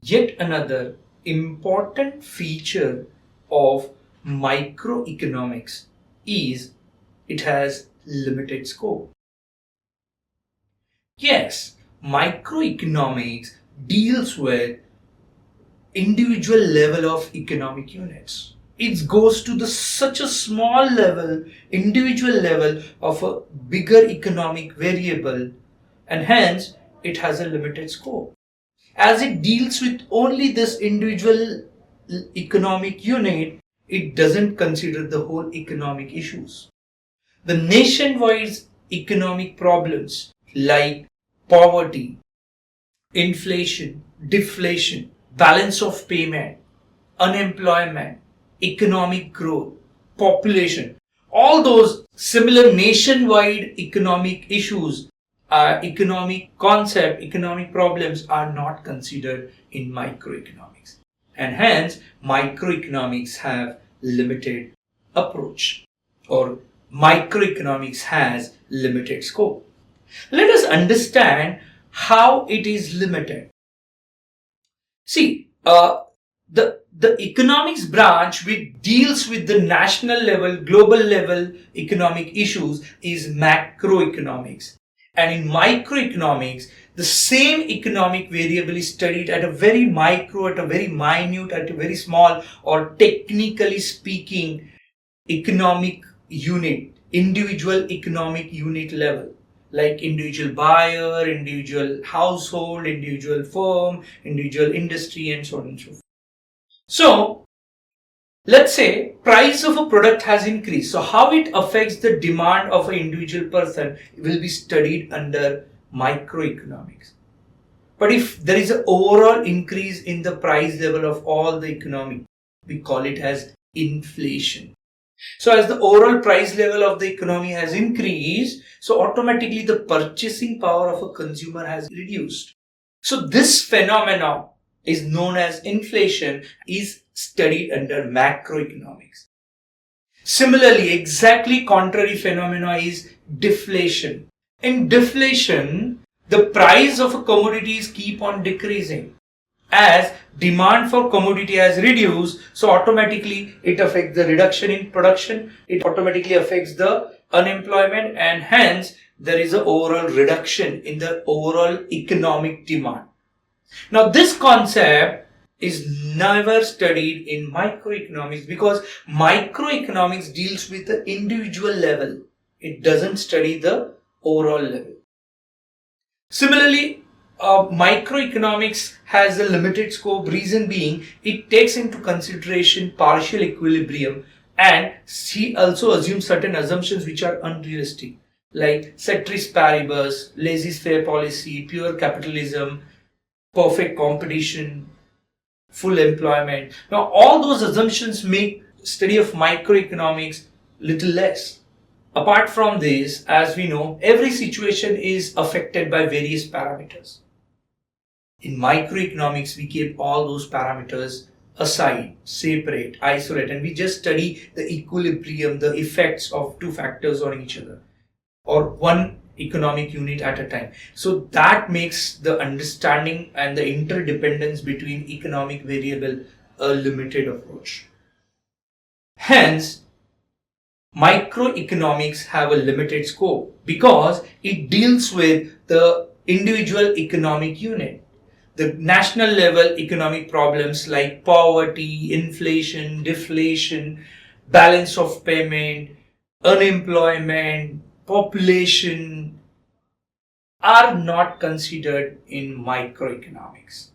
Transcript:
Yet another important feature of microeconomics is it has limited scope. Yes, microeconomics deals with individual level of economic units. It goes to the such a small level, individual level of a bigger economic variable, and hence it has a limited scope. As it deals with only this individual economic unit, it doesn't consider the whole economic issues. The nationwide economic problems like poverty, inflation, deflation, balance of payment, unemployment, economic growth, population, all those similar nationwide economic issues, economic concept, economic problems are not considered in microeconomics. And hence, microeconomics have limited approach, or microeconomics has limited scope. Let us understand how it is limited. See, the economics branch which deals with the national level, global level economic issues is macroeconomics. And in microeconomics, the same economic variable is studied at a very micro, at a very minute, at a very small, or technically speaking, economic unit, individual economic unit level, like individual buyer, individual household, individual firm, individual industry, and so on and so forth. So, let's say price of a product has increased. So how it affects the demand of an individual person will be studied under microeconomics. But if there is an overall increase in the price level of all the economy, we call it as inflation. So as the overall price level of the economy has increased, so automatically the purchasing power of a consumer has reduced. So this phenomenon is known as inflation, is studied under macroeconomics. Similarly, exactly contrary phenomena is deflation. In deflation, the price of a commodities keep on decreasing. As demand for commodity has reduced, so automatically it affects the reduction in production, it automatically affects the unemployment, and hence there is an overall reduction in the overall economic demand. Now this concept is never studied in microeconomics because microeconomics deals with the individual level. It doesn't study the overall level. Similarly, microeconomics has a limited scope, reason being it takes into consideration partial equilibrium, and he also assumes certain assumptions which are unrealistic, like ceteris paribus, laissez-faire policy, pure capitalism, perfect competition, full employment. Now all those assumptions make study of microeconomics little less. Apart from this, as we know, every situation is affected by various parameters. In microeconomics, we keep all those parameters aside, separate, isolate, and we just study the equilibrium, the effects of two factors on each other, or one economic unit at a time. So that makes the understanding and the interdependence between economic variable a limited approach. Hence, microeconomics have a limited scope because it deals with the individual economic unit. The national level economic problems like poverty, inflation, deflation, balance of payment, unemployment, population are not considered in microeconomics.